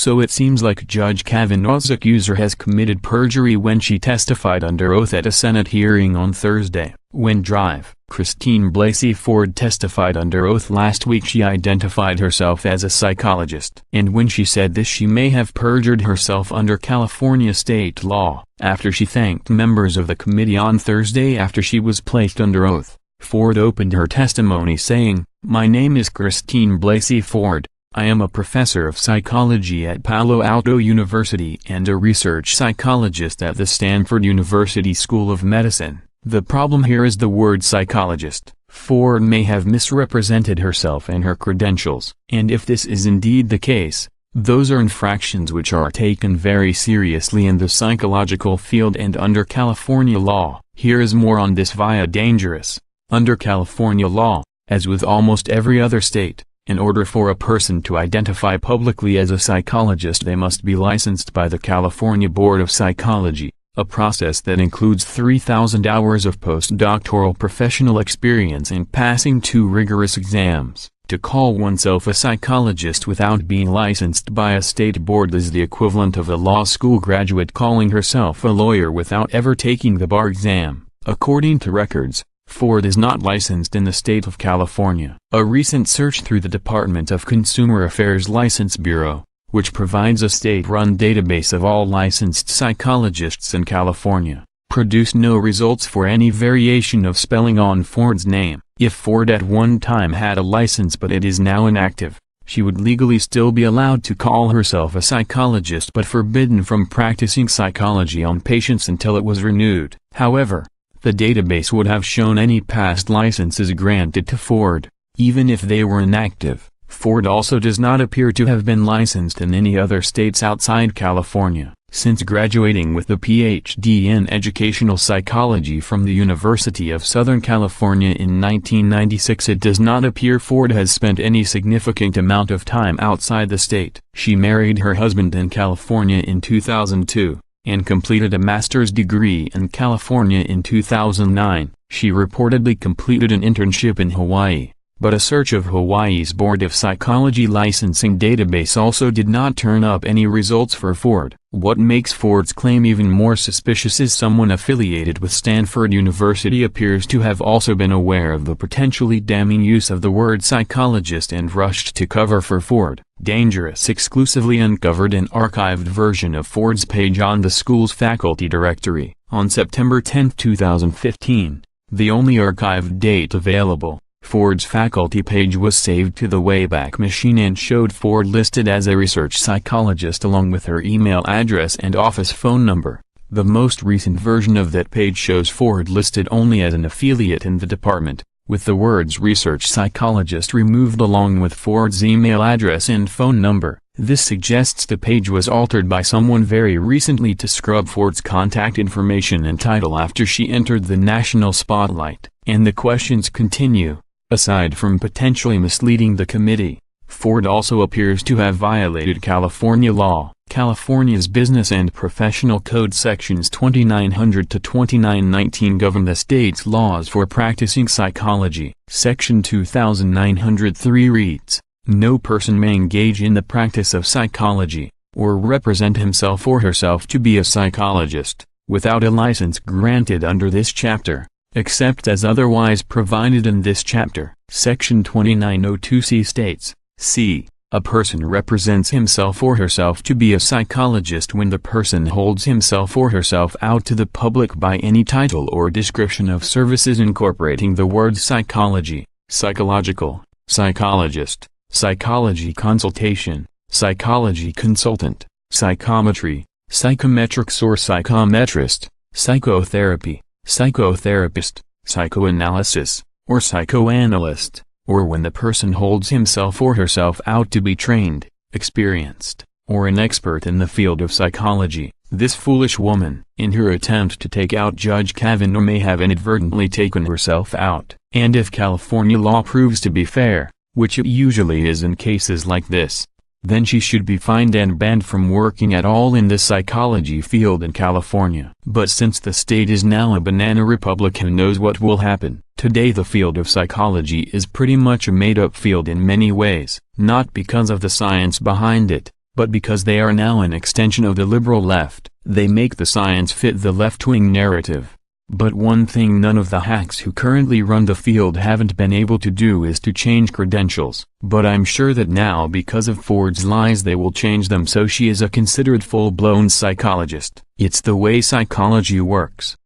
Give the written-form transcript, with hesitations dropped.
So it seems like Judge Kavanaugh's accuser has committed perjury when she testified under oath at a Senate hearing on Thursday. When Christine Blasey Ford testified under oath last week, she identified herself as a psychologist. And when she said this, she may have perjured herself under California state law. After she thanked members of the committee on Thursday after she was placed under oath, Ford opened her testimony saying, "My name is Christine Blasey Ford. I am a professor of psychology at Palo Alto University and a research psychologist at the Stanford University School of Medicine. The problem here is the word psychologist." Ford may have misrepresented herself and her credentials. And if this is indeed the case, those are infractions which are taken very seriously in the psychological field and under California law. Here is more on this via Dangerous. Under California law, as with almost every other state, in order for a person to identify publicly as a psychologist, they must be licensed by the California Board of Psychology, a process that includes 3,000 hours of postdoctoral professional experience and passing 2 rigorous exams. To call oneself a psychologist without being licensed by a state board is the equivalent of a law school graduate calling herself a lawyer without ever taking the bar exam. According to records, Ford is not licensed in the state of California. A recent search through the Department of Consumer Affairs License Bureau, which provides a state-run database of all licensed psychologists in California, produced no results for any variation of spelling on Ford's name. If Ford at one time had a license but it is now inactive, she would legally still be allowed to call herself a psychologist but forbidden from practicing psychology on patients until it was renewed. However, the database would have shown any past licenses granted to Ford, even if they were inactive. Ford also does not appear to have been licensed in any other states outside California. Since graduating with a Ph.D. in educational psychology from the University of Southern California in 1996, it does not appear Ford has spent any significant amount of time outside the state. She married her husband in California in 2002. And completed a master's degree in California in 2009. She reportedly completed an internship in Hawaii, but a search of Hawaii's Board of Psychology licensing database also did not turn up any results for Ford. What makes Ford's claim even more suspicious is someone affiliated with Stanford University appears to have also been aware of the potentially damning use of the word psychologist and rushed to cover for Ford. Dangerous exclusively uncovered an archived version of Ford's page on the school's faculty directory. On September 10, 2015, the only archived date available, Ford's faculty page was saved to the Wayback Machine and showed Ford listed as a research psychologist along with her email address and office phone number. The most recent version of that page shows Ford listed only as an affiliate in the department, with the words research psychologist removed along with Ford's email address and phone number. This suggests the page was altered by someone very recently to scrub Ford's contact information and title after she entered the national spotlight. And the questions continue. Aside from potentially misleading the committee, Ford also appears to have violated California law. California's Business and Professional Code sections 2900 to 2919 govern the state's laws for practicing psychology. Section 2903 reads, "No person may engage in the practice of psychology, or represent himself or herself to be a psychologist, without a license granted under this chapter, except as otherwise provided in this chapter." Section 2902C states, c. A person represents himself or herself to be a psychologist when the person holds himself or herself out to the public by any title or description of services incorporating the words psychology, psychological, psychologist, psychology consultation, psychology consultant, psychometry, psychometrics or psychometrist, psychotherapy, psychotherapist, psychoanalysis, or psychoanalyst, or when the person holds himself or herself out to be trained, experienced, or an expert in the field of psychology. This foolish woman, in her attempt to take out Judge Kavanaugh, may have inadvertently taken herself out. And if California law proves to be fair, which it usually is in cases like this, then she should be fined and banned from working at all in the psychology field in California. But since the state is now a banana republic, who knows what will happen? Today the field of psychology is pretty much a made-up field in many ways, not because of the science behind it, But because they are now an extension of the liberal left, they make the science fit the left-wing narrative. But one thing none of the hacks who currently run the field haven't been able to do is to change credentials. But I'm sure that now because of Ford's lies they will change them, so she is a considered full-blown psychologist. It's the way psychology works.